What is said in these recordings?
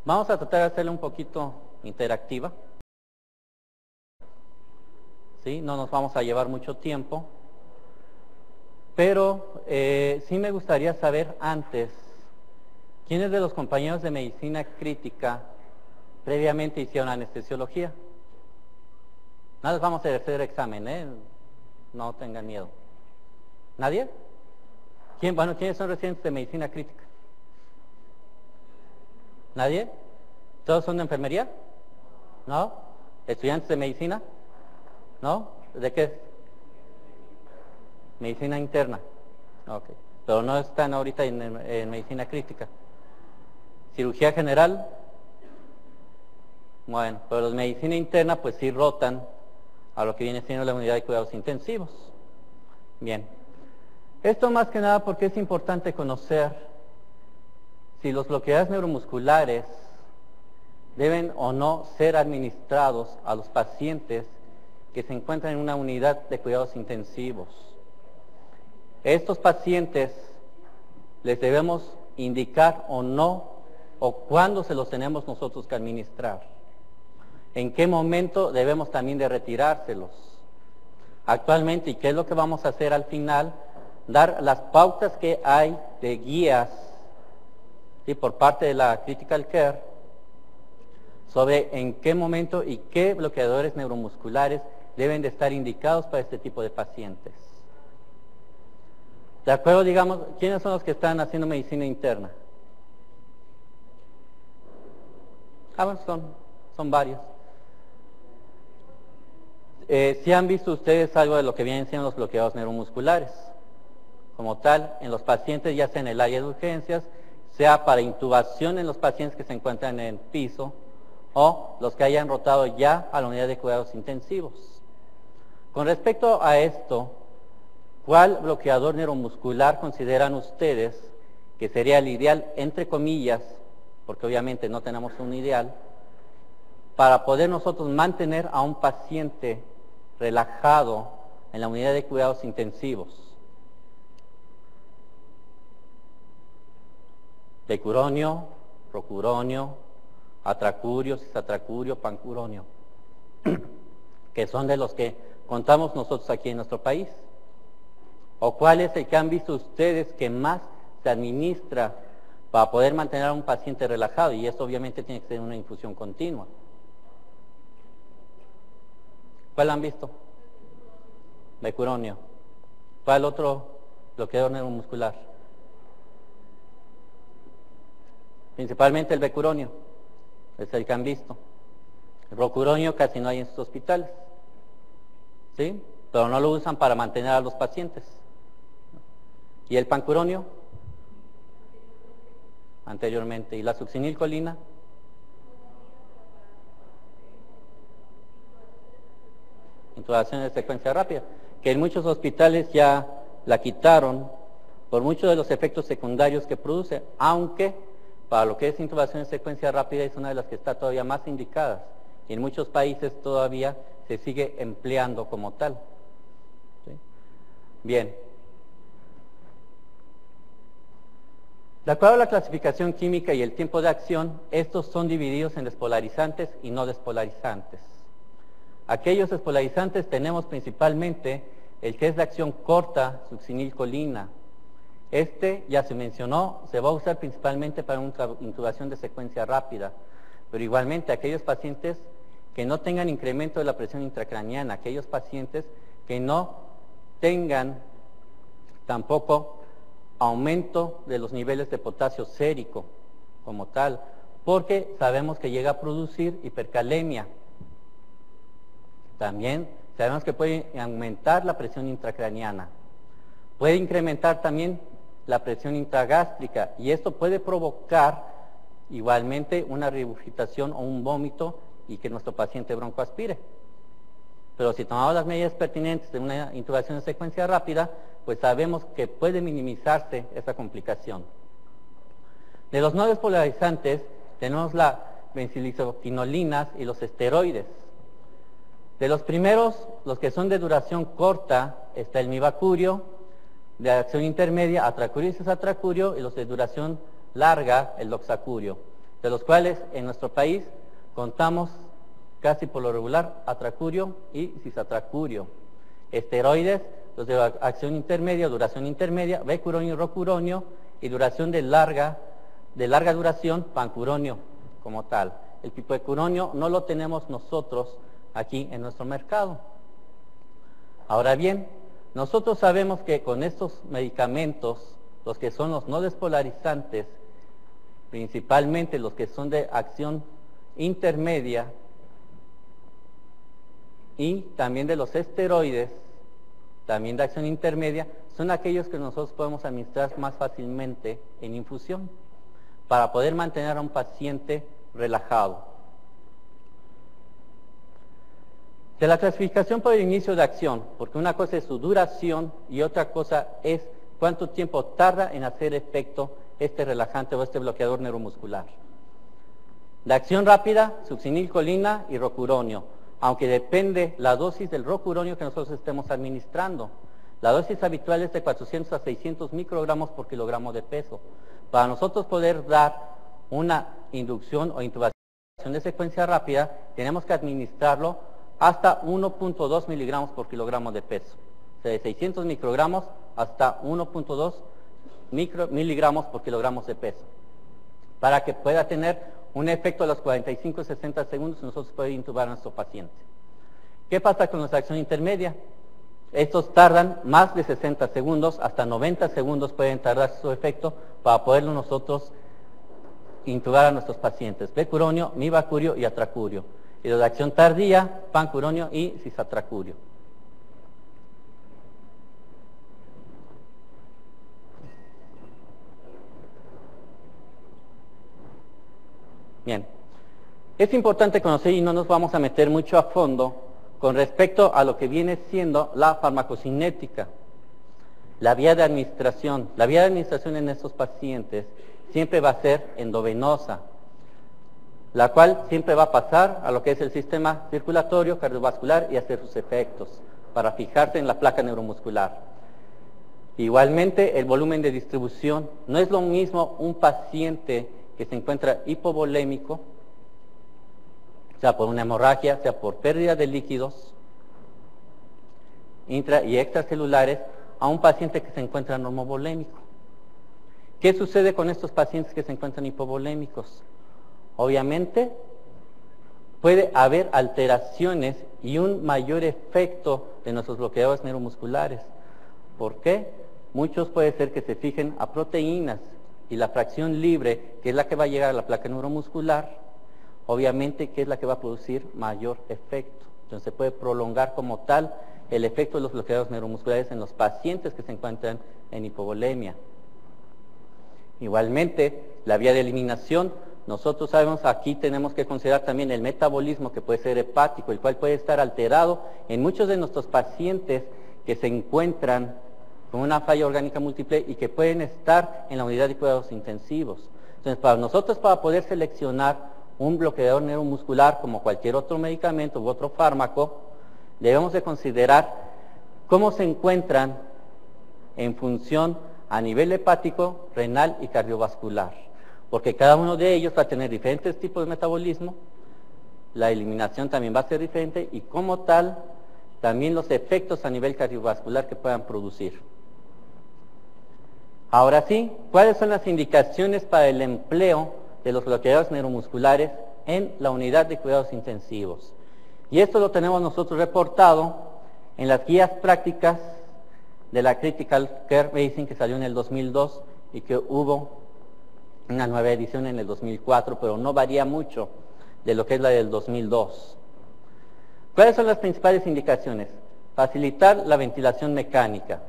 Vamos a tratar de hacerla un poquito interactiva. ¿Sí? No nos vamos a llevar mucho tiempo. Pero sí me gustaría saber antes, ¿quiénes de los compañeros de medicina crítica previamente hicieron anestesiología? No les vamos a hacer examen, no tengan miedo. ¿Nadie? ¿Quiénes son residentes de medicina crítica? ¿Nadie? ¿Todos son de enfermería? ¿No? ¿Estudiantes de medicina? ¿No? ¿De qué? Medicina interna. Ok. Pero no están ahorita en medicina crítica. ¿Cirugía general? Bueno, pero los de medicina interna pues sí rotan a lo que viene siendo la unidad de cuidados intensivos. Bien. Esto más que nada porque es importante conocer si los bloqueadores neuromusculares deben o no ser administrados a los pacientes que se encuentran en una unidad de cuidados intensivos. Estos pacientes les debemos indicar o no, o cuándo se los tenemos nosotros que administrar. En qué momento debemos también de retirárselos. Actualmente, ¿y qué es lo que vamos a hacer al final? Dar las pautas que hay de guías, ¿sí?, por parte de la Critical Care sobre en qué momento y qué bloqueadores neuromusculares deben de estar indicados para este tipo de pacientes. De acuerdo, digamos, ¿quiénes son los que están haciendo medicina interna? Bueno, son varios. ¿Sí han visto ustedes algo de lo que vienen siendo los bloqueadores neuromusculares? Como tal, en los pacientes, ya sea en el área de urgencias, sea para intubación en los pacientes que se encuentran en el piso, o los que hayan rotado ya a la unidad de cuidados intensivos. Con respecto a esto, ¿cuál bloqueador neuromuscular consideran ustedes que sería el ideal, entre comillas, porque obviamente no tenemos un ideal, para poder nosotros mantener a un paciente relajado en la unidad de cuidados intensivos? Becuronio, rocuronio, atracurio, cisatracurio, pancuronio, que son de los que contamos nosotros aquí en nuestro país. ¿O cuál es el que han visto ustedes que más se administra para poder mantener a un paciente relajado? Y esto obviamente tiene que ser una infusión continua. ¿Cuál han visto? Becuronio. ¿Cuál otro bloqueador neuromuscular? Principalmente el becuronio, es el que han visto. El rocuronio casi no hay en sus hospitales, ¿sí? Pero no lo usan para mantener a los pacientes. ¿Y el pancuronio? Anteriormente. ¿Y la succinilcolina? Intubación de secuencia rápida, que en muchos hospitales ya la quitaron por muchos de los efectos secundarios que produce, aunque para lo que es intubación de secuencia rápida es una de las que está todavía más indicadas, y en muchos países todavía se sigue empleando como tal. ¿Sí? Bien. De acuerdo a la clasificación química y el tiempo de acción, estos son divididos en despolarizantes y no despolarizantes. Aquellos despolarizantes tenemos principalmente el que es de acción corta, succinilcolina. Este, ya se mencionó, se va a usar principalmente para una intubación de secuencia rápida, pero igualmente aquellos pacientes que no tengan incremento de la presión intracraneana, aquellos pacientes que no tengan tampoco aumento de los niveles de potasio sérico como tal, porque sabemos que llega a producir hipercalemia. También sabemos que puede aumentar la presión intracraneana, puede incrementar también la presión intragástrica, y esto puede provocar igualmente una regurgitación o un vómito y que nuestro paciente broncoaspire. Pero si tomamos las medidas pertinentes de una intubación de secuencia rápida, pues sabemos que puede minimizarse esa complicación. De los no despolarizantes tenemos las benzilizoquinolinas y los esteroides. De los primeros, los que son de duración corta, está el mibacurio, de acción intermedia, atracurio y cisatracurio, y los de duración larga, el doxacurio. de los cuales en nuestro país contamos casi por lo regular atracurio y cisatracurio. Esteroides, los de acción intermedia, duración intermedia, becuronio y rocuronio, y duración de larga duración, pancuronio como tal. El pipecuronio no lo tenemos nosotros aquí en nuestro mercado. Ahora bien, nosotros sabemos que con estos medicamentos, los que son los no despolarizantes, principalmente los que son de acción intermedia y también de los esteroides, también de acción intermedia, son aquellos que nosotros podemos administrar más fácilmente en infusión para poder mantener a un paciente relajado. De la clasificación por el inicio de acción, porque una cosa es su duración y otra cosa es cuánto tiempo tarda en hacer efecto este relajante o este bloqueador neuromuscular. De acción rápida, succinilcolina y rocuronio, aunque depende la dosis del rocuronio que nosotros estemos administrando. La dosis habitual es de 400 a 600 microgramos por kilogramo de peso. Para nosotros poder dar una inducción o intubación de secuencia rápida, tenemos que administrarlo hasta 1.2 miligramos por kilogramo de peso. O sea, de 600 microgramos hasta 1.2 miligramos por kilogramos de peso. Para que pueda tener un efecto a los 45-60 segundos, nosotros podemos intubar a nuestro paciente. ¿Qué pasa con nuestra acción intermedia? Estos tardan más de 60 segundos, hasta 90 segundos pueden tardar su efecto para poderlo nosotros intubar a nuestros pacientes. Becuronio, mibacurio y atracurio. Y de acción tardía, pancuronio y cisatracurio. Bien, es importante conocer y no nos vamos a meter mucho a fondo con respecto a lo que viene siendo la farmacocinética, la vía de administración. La vía de administración en estos pacientes siempre va a ser endovenosa, la cual siempre va a pasar a lo que es el sistema circulatorio, cardiovascular y hacer sus efectos para fijarse en la placa neuromuscular. Igualmente, el volumen de distribución no es lo mismo un paciente que se encuentra hipovolémico, sea por una hemorragia, sea por pérdida de líquidos intra y extracelulares, a un paciente que se encuentra normovolémico. ¿Qué sucede con estos pacientes que se encuentran hipovolémicos? Obviamente, puede haber alteraciones y un mayor efecto de nuestros bloqueadores neuromusculares. ¿Por qué? Muchos puede ser que se fijen a proteínas y la fracción libre, que es la que va a llegar a la placa neuromuscular, obviamente que es la que va a producir mayor efecto. Entonces se puede prolongar como tal el efecto de los bloqueadores neuromusculares en los pacientes que se encuentran en hipovolemia. Igualmente, la vía de eliminación, nosotros sabemos aquí tenemos que considerar también el metabolismo que puede ser hepático, el cual puede estar alterado en muchos de nuestros pacientes que se encuentran con una falla orgánica múltiple y que pueden estar en la unidad de cuidados intensivos. Entonces, para nosotros, para poder seleccionar un bloqueador neuromuscular como cualquier otro medicamento u otro fármaco, debemos de considerar cómo se encuentran en función a nivel hepático, renal y cardiovascular, porque cada uno de ellos va a tener diferentes tipos de metabolismo, la eliminación también va a ser diferente y como tal, también los efectos a nivel cardiovascular que puedan producir. Ahora sí, ¿cuáles son las indicaciones para el empleo de los bloqueadores neuromusculares en la unidad de cuidados intensivos? Y esto lo tenemos nosotros reportado en las guías prácticas de la Critical Care Medicine que salió en el 2002 y que hubo una nueva edición en el 2004, pero no varía mucho de lo que es la del 2002. ¿Cuáles son las principales indicaciones? Facilitar la ventilación mecánica,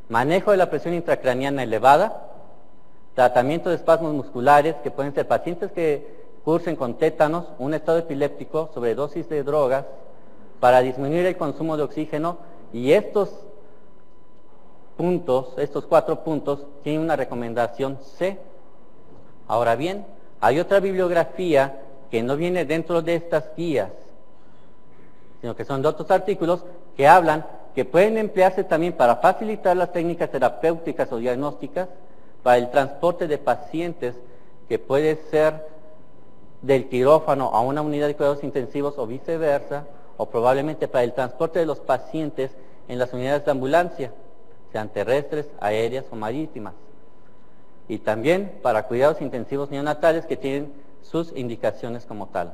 manejo de la presión intracraneana elevada, tratamiento de espasmos musculares, que pueden ser pacientes que cursen con tétanos, un estado epiléptico, sobredosis de drogas, para disminuir el consumo de oxígeno, y estos puntos, estos 4 puntos, tienen una recomendación C. Ahora bien, hay otra bibliografía que no viene dentro de estas guías, sino que son de otros artículos que hablan que pueden emplearse también para facilitar las técnicas terapéuticas o diagnósticas para el transporte de pacientes que puede ser del quirófano a una unidad de cuidados intensivos o viceversa, o probablemente para el transporte de los pacientes en las unidades de ambulancia, sean terrestres, aéreas o marítimas. Y también para cuidados intensivos neonatales que tienen sus indicaciones como tal.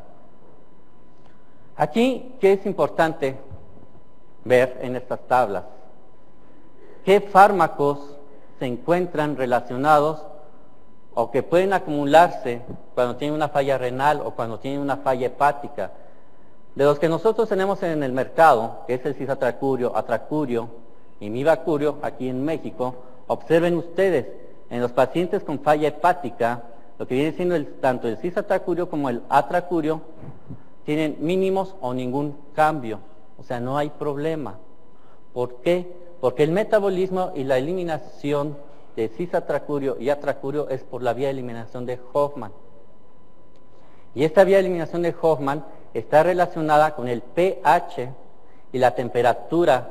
Aquí, ¿qué es importante ver en estas tablas? ¿Qué fármacos se encuentran relacionados o que pueden acumularse cuando tienen una falla renal o cuando tienen una falla hepática? De los que nosotros tenemos en el mercado, que es el cisatracurio, atracurio y mivacurio, aquí en México, observen ustedes, en los pacientes con falla hepática, lo que viene siendo tanto el cisatracurio como el atracurio, tienen mínimos o ningún cambio, o sea, no hay problema. ¿Por qué? Porque el metabolismo y la eliminación de cisatracurio y atracurio es por la vía de eliminación de Hoffman. Y esta vía de eliminación de Hoffman está relacionada con el pH y la temperatura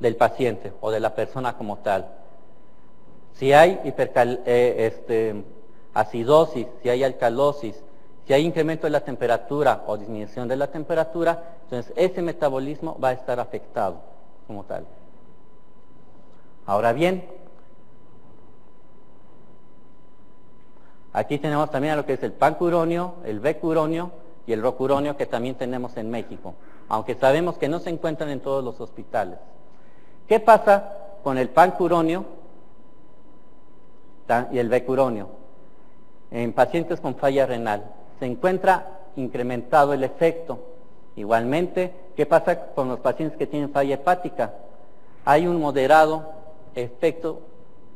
del paciente o de la persona como tal. Si hay acidosis, si hay alcalosis, si hay incremento de la temperatura o disminución de la temperatura, entonces ese metabolismo va a estar afectado como tal. Ahora bien, aquí tenemos también a lo que es el pancuronio, el becuronio y el rocuronio que también tenemos en México, aunque sabemos que no se encuentran en todos los hospitales. ¿Qué pasa con el pancuronio y el becuronio? En pacientes con falla renal se encuentra incrementado el efecto. Igualmente, ¿qué pasa con los pacientes que tienen falla hepática? Hay un moderado efecto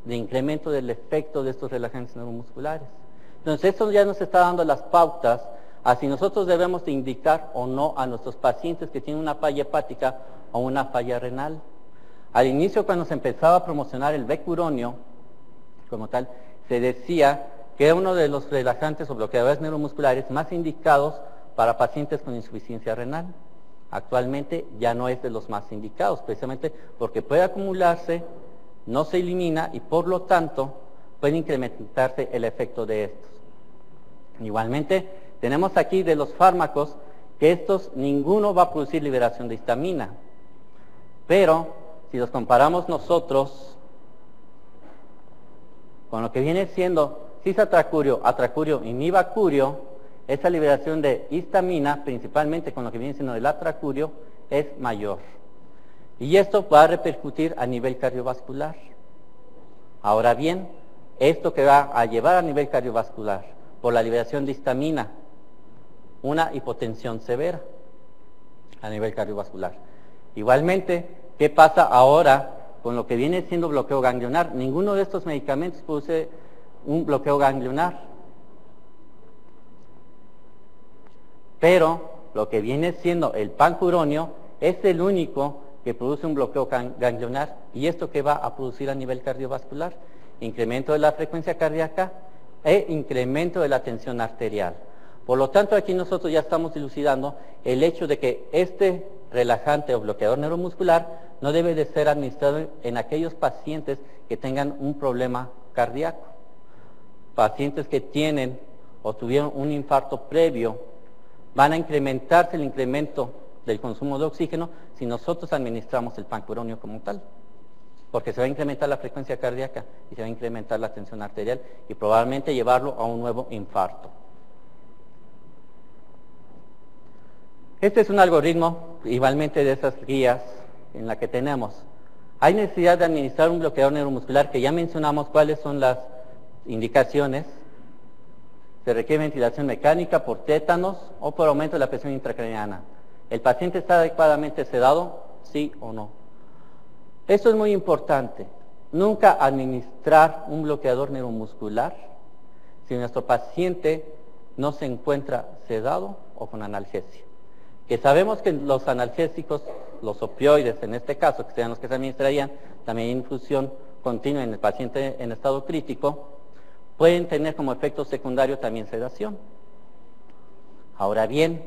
de incremento del efecto de estos relajantes neuromusculares. Entonces, esto ya nos está dando las pautas a si nosotros debemos de indicar o no a nuestros pacientes que tienen una falla hepática o una falla renal. Al inicio, cuando se empezaba a promocionar el becuronio, como tal, se decía que era uno de los relajantes o bloqueadores neuromusculares más indicados para pacientes con insuficiencia renal. Actualmente ya no es de los más indicados, precisamente porque puede acumularse, no se elimina y por lo tanto puede incrementarse el efecto de estos. Igualmente, tenemos aquí de los fármacos que estos ninguno va a producir liberación de histamina, pero si los comparamos nosotros con lo que viene siendo cisatracurio, atracurio y mivacurio, esa liberación de histamina, principalmente con lo que viene siendo el atracurio, es mayor. Y esto va a repercutir a nivel cardiovascular. Ahora bien, esto que va a llevar a nivel cardiovascular, por la liberación de histamina, una hipotensión severa a nivel cardiovascular. Igualmente, ¿qué pasa ahora con lo que viene siendo bloqueo ganglionar? Ninguno de estos medicamentos produce un bloqueo ganglionar. Pero lo que viene siendo el pancuronio es el único que produce un bloqueo ganglionar. ¿Y esto qué va a producir a nivel cardiovascular? Incremento de la frecuencia cardíaca e incremento de la tensión arterial. Por lo tanto, aquí nosotros ya estamos dilucidando el hecho de que este relajante o bloqueador neuromuscular no debe de ser administrado en aquellos pacientes que tengan un problema cardíaco. Pacientes que tienen o tuvieron un infarto previo, van a incrementarse el incremento del consumo de oxígeno si nosotros administramos el pancuronio como tal, porque se va a incrementar la frecuencia cardíaca y se va a incrementar la tensión arterial y probablemente llevarlo a un nuevo infarto. Este es un algoritmo igualmente de esas guías en la que tenemos. Hay necesidad de administrar un bloqueador neuromuscular que ya mencionamos cuáles son las indicaciones. Se requiere ventilación mecánica por tétanos o por aumento de la presión intracraneana. ¿El paciente está adecuadamente sedado? Sí o no. Esto es muy importante. Nunca administrar un bloqueador neuromuscular si nuestro paciente no se encuentra sedado o con analgesia. Que sabemos que los analgésicos, los opioides en este caso, que sean los que se administrarían, también infusión continua en el paciente en estado crítico, pueden tener como efecto secundario también sedación. Ahora bien,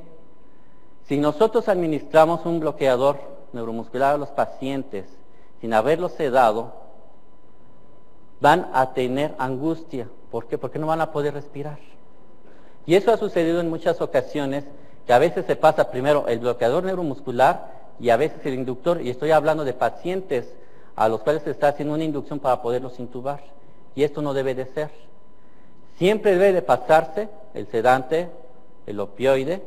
si nosotros administramos un bloqueador neuromuscular a los pacientes sin haberlos sedado, van a tener angustia. ¿Por qué? Porque no van a poder respirar. Y eso ha sucedido en muchas ocasiones, que a veces se pasa primero el bloqueador neuromuscular y a veces el inductor, y estoy hablando de pacientes a los cuales se está haciendo una inducción para poderlos intubar. Y esto no debe de ser. Siempre debe de pasarse el sedante, el opioide,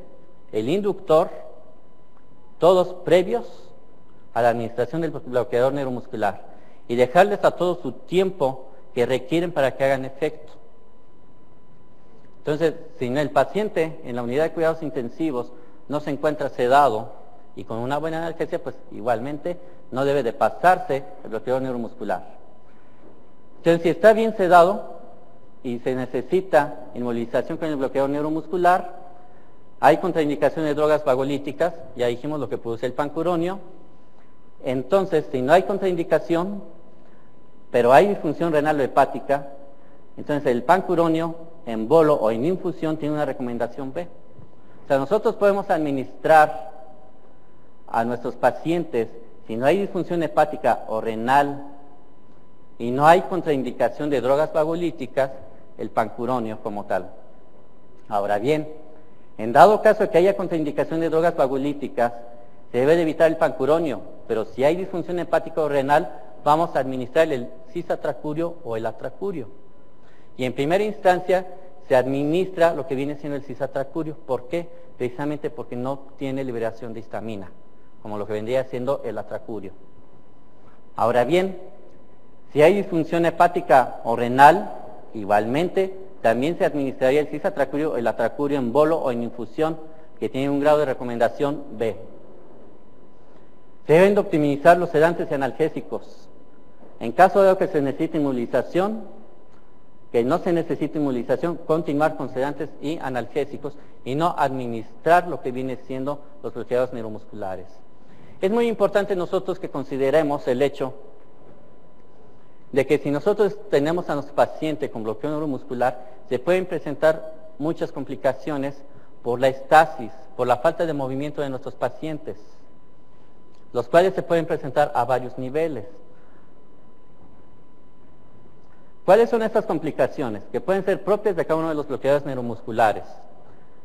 el inductor, todos previos a la administración del bloqueador neuromuscular, y dejarles a todos su tiempo que requieren para que hagan efecto. Entonces, si el paciente en la unidad de cuidados intensivos no se encuentra sedado y con una buena analgesia, pues igualmente no debe de pasarse el bloqueador neuromuscular. Entonces, si está bien sedado y se necesita inmovilización con el bloqueador neuromuscular, hay contraindicación de drogas vagolíticas, ya dijimos lo que produce el pancuronio. Entonces, si no hay contraindicación, pero hay disfunción renal o hepática, entonces el pancuronio en bolo o en infusión tiene una recomendación B. O sea, nosotros podemos administrar a nuestros pacientes, si no hay disfunción hepática o renal y no hay contraindicación de drogas vagolíticas, el pancuronio como tal. Ahora bien, en dado caso de que haya contraindicación de drogas vagolíticas, se debe de evitar el pancuronio, pero si hay disfunción hepática o renal, vamos a administrar el cisatracurio o el atracurio. Y en primera instancia se administra lo que viene siendo el cisatracurio. ¿Por qué? Precisamente porque no tiene liberación de histamina, como lo que vendría siendo el atracurio. Ahora bien, si hay disfunción hepática o renal, igualmente también se administraría el cisatracurio o el atracurio en bolo o en infusión, que tiene un grado de recomendación B. Se deben de optimizar los sedantes y analgésicos. En caso de que se necesite inmovilización, que no se necesite inmovilización, continuar con sedantes y analgésicos y no administrar lo que viene siendo los bloqueadores neuromusculares. Es muy importante nosotros que consideremos el hecho de que si nosotros tenemos a nuestro paciente con bloqueo neuromuscular, se pueden presentar muchas complicaciones por la estasis, por la falta de movimiento de nuestros pacientes, los cuales se pueden presentar a varios niveles. ¿Cuáles son estas complicaciones? Que pueden ser propias de cada uno de los bloqueadores neuromusculares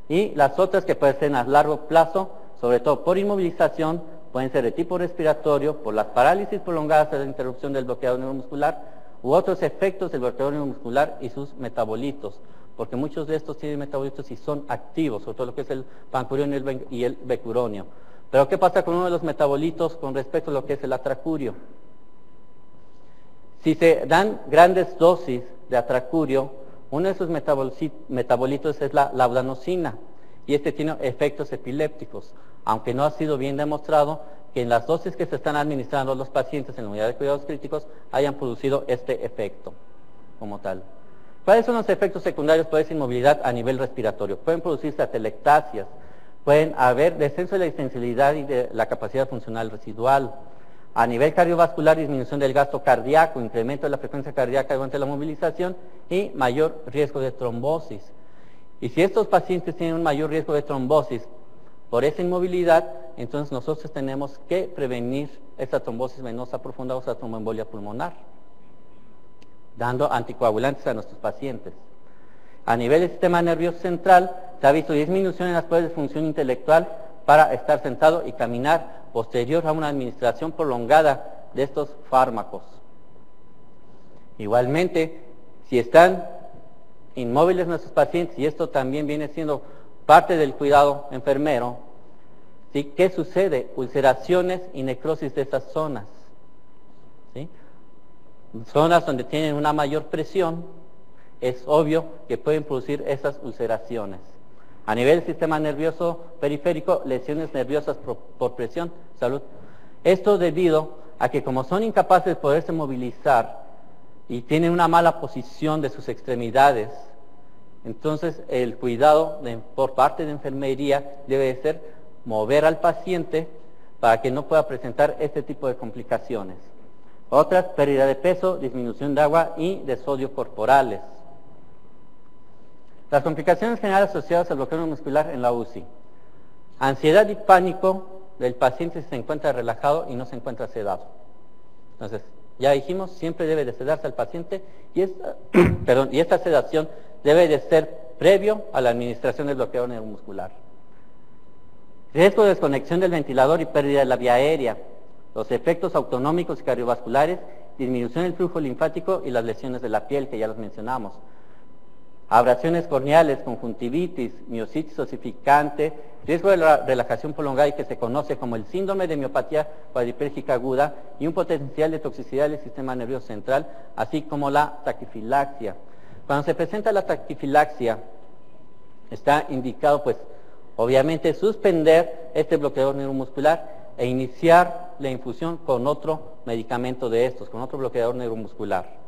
y las otras que pueden ser a largo plazo, sobre todo por inmovilización, pueden ser de tipo respiratorio, por las parálisis prolongadas de la interrupción del bloqueador neuromuscular u otros efectos del bloqueador neuromuscular y sus metabolitos, porque muchos de estos tienen metabolitos y son activos, sobre todo lo que es el pancuronio y el becuronio. Pero ¿qué pasa con uno de los metabolitos con respecto a lo que es el atracurio? Si se dan grandes dosis de atracurio, uno de esos metabolitos es la laudanosina, y este tiene efectos epilépticos, aunque no ha sido bien demostrado que en las dosis que se están administrando a los pacientes en la unidad de cuidados críticos hayan producido este efecto como tal. ¿Cuáles son los efectos secundarios por esa inmovilidad a nivel respiratorio? Pueden producirse atelectasias, pueden haber descenso de la sensibilidad y de la capacidad funcional residual. A nivel cardiovascular, disminución del gasto cardíaco, incremento de la frecuencia cardíaca durante la movilización y mayor riesgo de trombosis. Y si estos pacientes tienen un mayor riesgo de trombosis por esa inmovilidad, entonces nosotros tenemos que prevenir esta trombosis venosa profunda o esa tromboembolia pulmonar, dando anticoagulantes a nuestros pacientes. A nivel del sistema nervioso central, se ha visto disminución en las pruebas de función intelectual para estar sentado y caminar posterior a una administración prolongada de estos fármacos. Igualmente, si están inmóviles nuestros pacientes, y esto también viene siendo parte del cuidado enfermero, ¿sí? ¿Qué sucede? Ulceraciones y necrosis de esas zonas, ¿sí? Zonas donde tienen una mayor presión, es obvio que pueden producir esas ulceraciones. A nivel del sistema nervioso periférico, lesiones nerviosas por presión, salud. Esto debido a que como son incapaces de poderse movilizar y tienen una mala posición de sus extremidades, entonces el cuidado por parte de enfermería debe ser mover al paciente para que no pueda presentar este tipo de complicaciones. Otras, pérdida de peso, disminución de agua y de sodio corporales. Las complicaciones generales asociadas al bloqueo muscular en la UCI. Ansiedad y pánico del paciente si se encuentra relajado y no se encuentra sedado. Entonces, ya dijimos, siempre debe de sedarse al paciente y esta, y esta sedación debe de ser previo a la administración del bloqueador neuromuscular. Riesgo de desconexión del ventilador y pérdida de la vía aérea, los efectos autonómicos y cardiovasculares, disminución del flujo linfático y las lesiones de la piel, que ya los mencionamos. Abrasiones corneales, conjuntivitis, miositis osificante, riesgo de la relajación prolongada y que se conoce como el síndrome de miopatía cuadriplégica aguda y un potencial de toxicidad del sistema nervioso central, así como la taquifilaxia. Cuando se presenta la taquifilaxia, está indicado, pues, obviamente, suspender este bloqueador neuromuscular e iniciar la infusión con otro medicamento de estos, con otro bloqueador neuromuscular.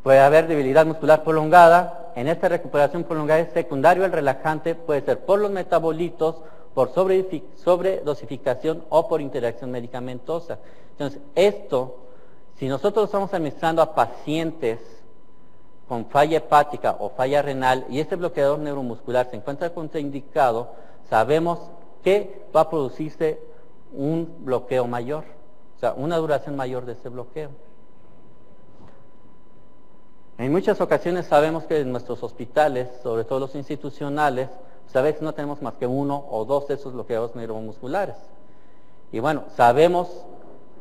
Puede haber debilidad muscular prolongada. En esta recuperación prolongada es secundario el relajante, puede ser por los metabolitos, por sobredosificación o por interacción medicamentosa. Entonces, esto, si nosotros estamos administrando a pacientes con falla hepática o falla renal y este bloqueador neuromuscular se encuentra contraindicado, sabemos que va a producirse un bloqueo mayor, o sea, una duración mayor de ese bloqueo. En muchas ocasiones sabemos que en nuestros hospitales, sobre todo los institucionales, pues a veces no tenemos más que uno o dos de esos bloqueadores neuromusculares. Y bueno, sabemos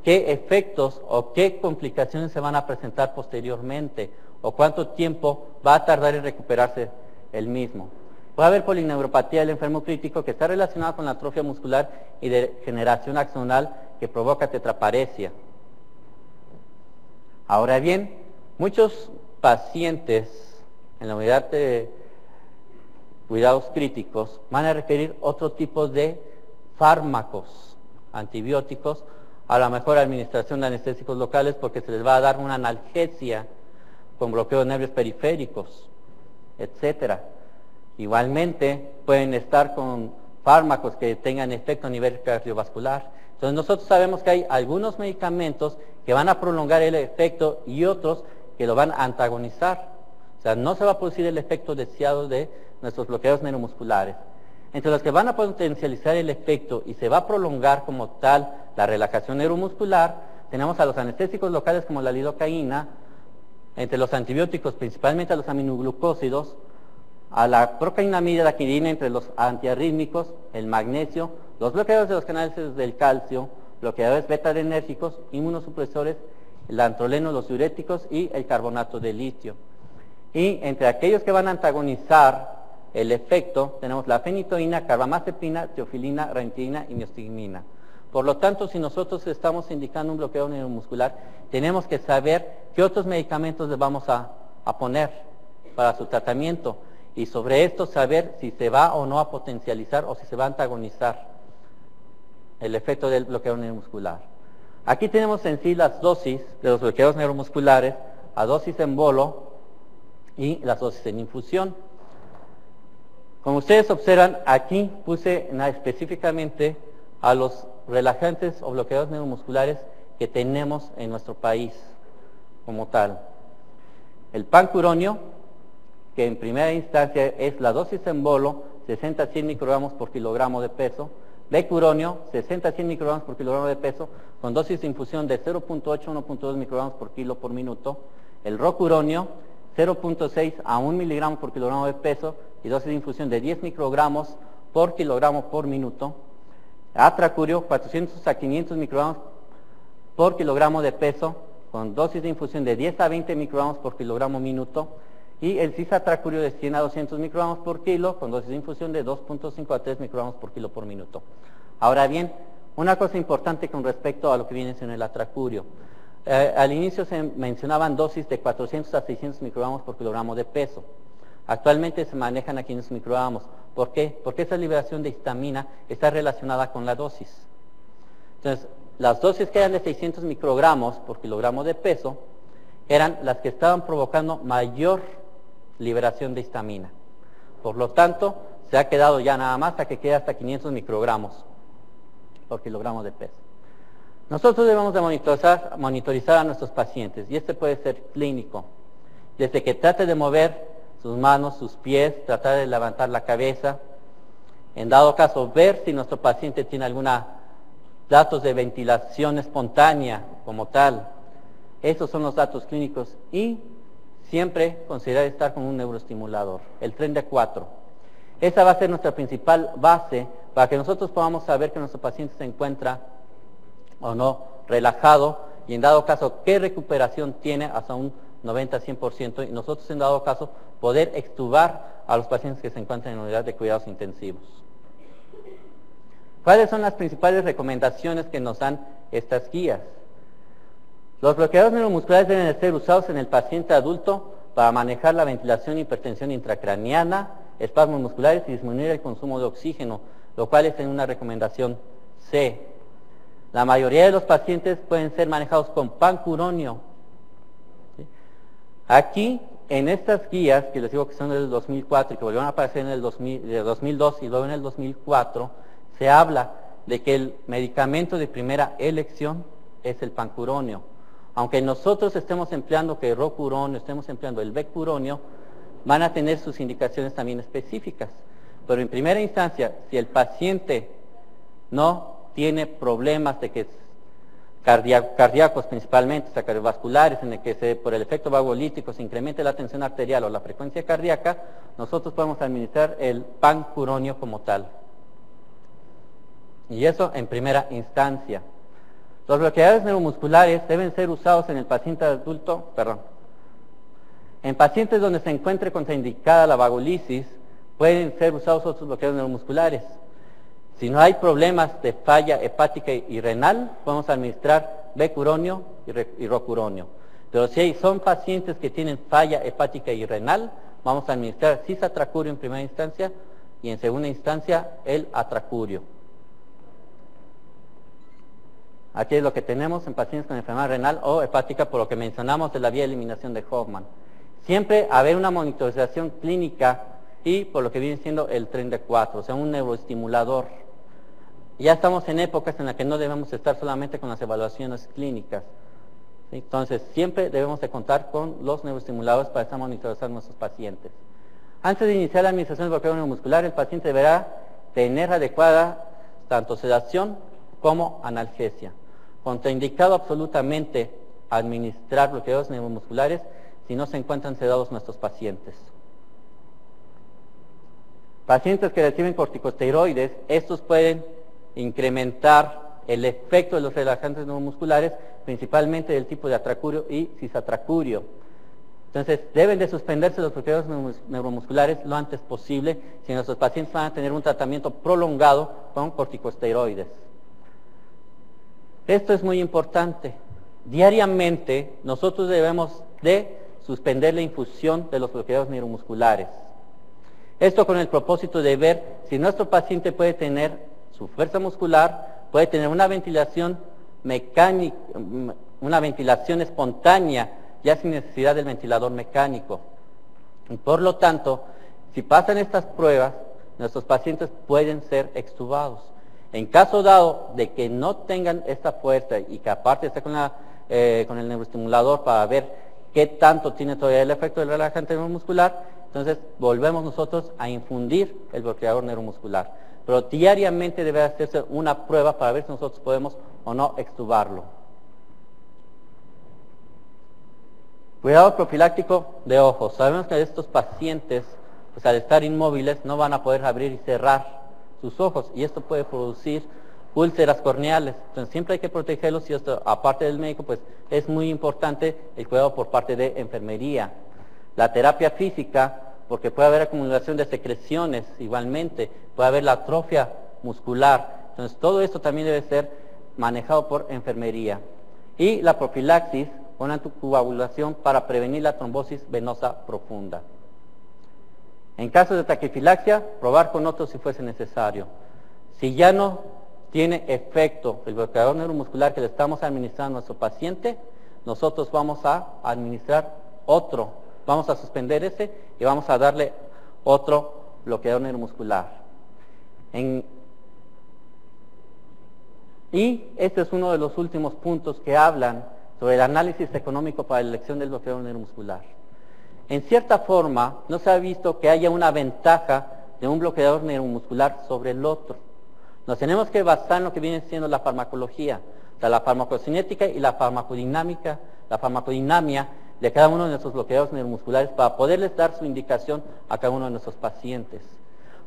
qué efectos o qué complicaciones se van a presentar posteriormente o cuánto tiempo va a tardar en recuperarse el mismo. Puede haber polineuropatía del enfermo crítico que está relacionada con la atrofia muscular y degeneración axonal que provoca tetraparesia. Ahora bien, muchos pacientes en la unidad de cuidados críticos van a requerir otro tipo de fármacos antibióticos, a lo mejor administración de anestésicos locales porque se les va a dar una analgesia con bloqueo de nervios periféricos, etcétera. Igualmente pueden estar con fármacos que tengan efecto a nivel cardiovascular. Entonces nosotros sabemos que hay algunos medicamentos que van a prolongar el efecto y otros que lo van a antagonizar. O sea, no se va a producir el efecto deseado de nuestros bloqueos neuromusculares. Entre los que van a potencializar el efecto y se va a prolongar como tal la relajación neuromuscular, tenemos a los anestésicos locales como la lidocaína, entre los antibióticos principalmente a los aminoglucósidos, a la procainamida, la quinina, entre los antiarrítmicos, el magnesio, los bloqueadores de los canales del calcio, bloqueadores beta-adrenérgicos, inmunosupresores, el antroleno, los diuréticos y el carbonato de litio. Y entre aquellos que van a antagonizar el efecto, tenemos la fenitoína, carbamazepina, teofilina, ranitidina y miostigmina. Por lo tanto, si nosotros estamos indicando un bloqueo neuromuscular, tenemos que saber qué otros medicamentos le vamos a poner para su tratamiento y sobre esto saber si se va o no a potencializar o si se va a antagonizar el efecto del bloqueo neuromuscular. Aquí tenemos en sí las dosis de los bloqueadores neuromusculares, a dosis en bolo y las dosis en infusión. Como ustedes observan, aquí puse específicamente a los relajantes o bloqueadores neuromusculares que tenemos en nuestro país como tal. El pancuronio, que en primera instancia es la dosis en bolo, 60 a 100 microgramos por kilogramo de peso. Becuronio, 60 a 100 microgramos por kilogramo de peso, con dosis de infusión de 0.8 a 1.2 microgramos por kilo por minuto. El rocuronio, 0.6 a 1 miligramo por kilogramo de peso y dosis de infusión de 10 microgramos por kilogramo por minuto. Atracurio, 400 a 500 microgramos por kilogramo de peso, con dosis de infusión de 10 a 20 microgramos por kilogramo minuto. Y el cisatracurio de 100 a 200 microgramos por kilo, con dosis de infusión de 2.5 a 3 microgramos por kilo por minuto. Ahora bien, una cosa importante con respecto a lo que viene siendo el atracurio. Al inicio se mencionaban dosis de 400 a 600 microgramos por kilogramo de peso. Actualmente se manejan a 500 microgramos. ¿Por qué? Porque esa liberación de histamina está relacionada con la dosis. Entonces, las dosis que eran de 600 microgramos por kilogramo de peso eran las que estaban provocando mayor liberación de histamina. Por lo tanto, se ha quedado ya nada más hasta que quede hasta 500 microgramos por kilogramo de peso. Nosotros debemos de monitorizar a nuestros pacientes y este puede ser clínico, desde que trate de mover sus manos, sus pies, tratar de levantar la cabeza, en dado caso ver si nuestro paciente tiene alguna datos de ventilación espontánea como tal. Esos son los datos clínicos y siempre considerar estar con un neuroestimulador, el tren de 4. Esa va a ser nuestra principal base para que nosotros podamos saber que nuestro paciente se encuentra o no relajado y en dado caso qué recuperación tiene hasta un 90-100% y nosotros en dado caso poder extubar a los pacientes que se encuentran en unidad de cuidados intensivos. ¿Cuáles son las principales recomendaciones que nos dan estas guías? Los bloqueadores neuromusculares deben de ser usados en el paciente adulto para manejar la ventilación e hipertensión intracraniana, espasmos musculares y disminuir el consumo de oxígeno, lo cual es en una recomendación C. La mayoría de los pacientes pueden ser manejados con pancuronio. ¿Sí? Aquí, en estas guías, que les digo que son del 2004 y que volvieron a aparecer en el 2002 y luego en el 2004, se habla de que el medicamento de primera elección es el pancuronio. Aunque nosotros estemos empleando que rocuronio, estemos empleando el becuronio, van a tener sus indicaciones también específicas. Pero en primera instancia, si el paciente no tiene problemas de que cardíacos principalmente, o sea, cardiovasculares, en el que por el efecto vagolítico se incremente la tensión arterial o la frecuencia cardíaca, nosotros podemos administrar el pancuronio como tal. Y eso en primera instancia. Los bloqueadores neuromusculares deben ser usados en el paciente adulto, en pacientes donde se encuentre contraindicada la vagolisis, pueden ser usados otros bloqueadores neuromusculares. Si no hay problemas de falla hepática y renal, podemos administrar becuronio y rocuronio. Pero si son pacientes que tienen falla hepática y renal, vamos a administrar cisatracurio en primera instancia y en segunda instancia el atracurio. Aquí es lo que tenemos en pacientes con enfermedad renal o hepática, por lo que mencionamos de la vía de eliminación de Hoffman. Siempre haber una monitorización clínica y por lo que viene siendo el tren de 4, o sea, un neuroestimulador. Ya estamos en épocas en las que no debemos estar solamente con las evaluaciones clínicas. ¿Sí? Entonces, siempre debemos de contar con los neuroestimuladores para estar monitorizando a nuestros pacientes. Antes de iniciar la administración del bloqueo neuromuscular, el paciente deberá tener adecuada tanto sedación como analgesia. Contraindicado absolutamente administrar bloqueadores neuromusculares si no se encuentran sedados nuestros pacientes. Pacientes que reciben corticosteroides, estos pueden incrementar el efecto de los relajantes neuromusculares, principalmente del tipo de atracurio y cisatracurio. Entonces, deben de suspenderse los bloqueadores neuromusculares lo antes posible si nuestros pacientes van a tener un tratamiento prolongado con corticosteroides. Esto es muy importante. Diariamente nosotros debemos de suspender la infusión de los bloqueadores neuromusculares. Esto con el propósito de ver si nuestro paciente puede tener su fuerza muscular, puede tener una ventilación mecánica, una ventilación espontánea, ya sin necesidad del ventilador mecánico. Y por lo tanto, si pasan estas pruebas, nuestros pacientes pueden ser extubados. En caso dado de que no tengan esta fuerza y que aparte esté con el neuroestimulador para ver qué tanto tiene todavía el efecto del relajante neuromuscular, entonces volvemos nosotros a infundir el bloqueador neuromuscular. Pero diariamente debe hacerse una prueba para ver si nosotros podemos o no extubarlo. Cuidado profiláctico de ojos. Sabemos que estos pacientes, pues al estar inmóviles, no van a poder abrir y cerrar sus ojos y esto puede producir úlceras corneales. Entonces siempre hay que protegerlos y esto, aparte del médico, pues es muy importante el cuidado por parte de enfermería. La terapia física, porque puede haber acumulación de secreciones igualmente, puede haber la atrofia muscular. Entonces todo esto también debe ser manejado por enfermería. Y la profilaxis con anticoagulación para prevenir la trombosis venosa profunda. En caso de taquifilaxia, probar con otro si fuese necesario. Si ya no tiene efecto el bloqueador neuromuscular que le estamos administrando a nuestro paciente, nosotros vamos a administrar otro. Vamos a suspender ese y vamos a darle otro bloqueador neuromuscular. Y este es uno de los últimos puntos que hablan sobre el análisis económico para la elección del bloqueador neuromuscular. En cierta forma, no se ha visto que haya una ventaja de un bloqueador neuromuscular sobre el otro. Nos tenemos que basar en lo que viene siendo la farmacología, o sea, la farmacocinética y la farmacodinámica, la farmacodinamia de cada uno de nuestros bloqueadores neuromusculares para poderles dar su indicación a cada uno de nuestros pacientes.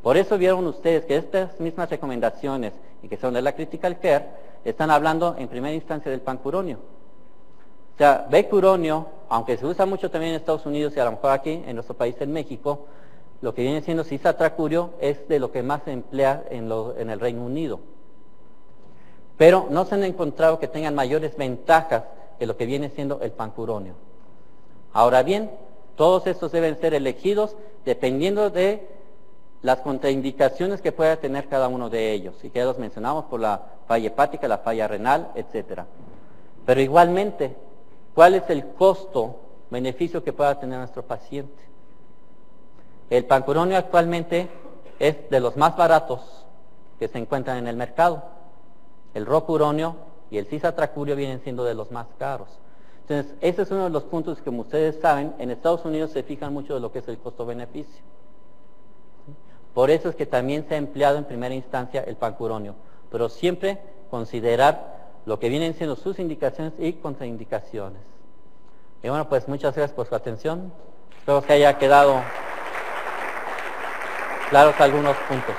Por eso vieron ustedes que estas mismas recomendaciones y que son de la Critical Care están hablando en primera instancia del pancuronio. O sea, becuronio, aunque se usa mucho también en Estados Unidos y a lo mejor aquí en nuestro país, en México, lo que viene siendo cisatracurio es de lo que más se emplea en el Reino Unido. Pero no se han encontrado que tengan mayores ventajas que lo que viene siendo el pancuronio. Ahora bien, todos estos deben ser elegidos dependiendo de las contraindicaciones que pueda tener cada uno de ellos, y que ya los mencionamos por la falla hepática, la falla renal, etcétera. Pero igualmente, ¿cuál es el costo-beneficio que pueda tener nuestro paciente? El pancuronio actualmente es de los más baratos que se encuentran en el mercado. El rocuronio y el cisatracurio vienen siendo de los más caros. Entonces, ese es uno de los puntos que, como ustedes saben, en Estados Unidos se fijan mucho de lo que es el costo-beneficio. Por eso es que también se ha empleado en primera instancia el pancuronio, pero siempre considerar lo que vienen siendo sus indicaciones y contraindicaciones. Y bueno, pues muchas gracias por su atención. Espero que haya quedado claros algunos puntos.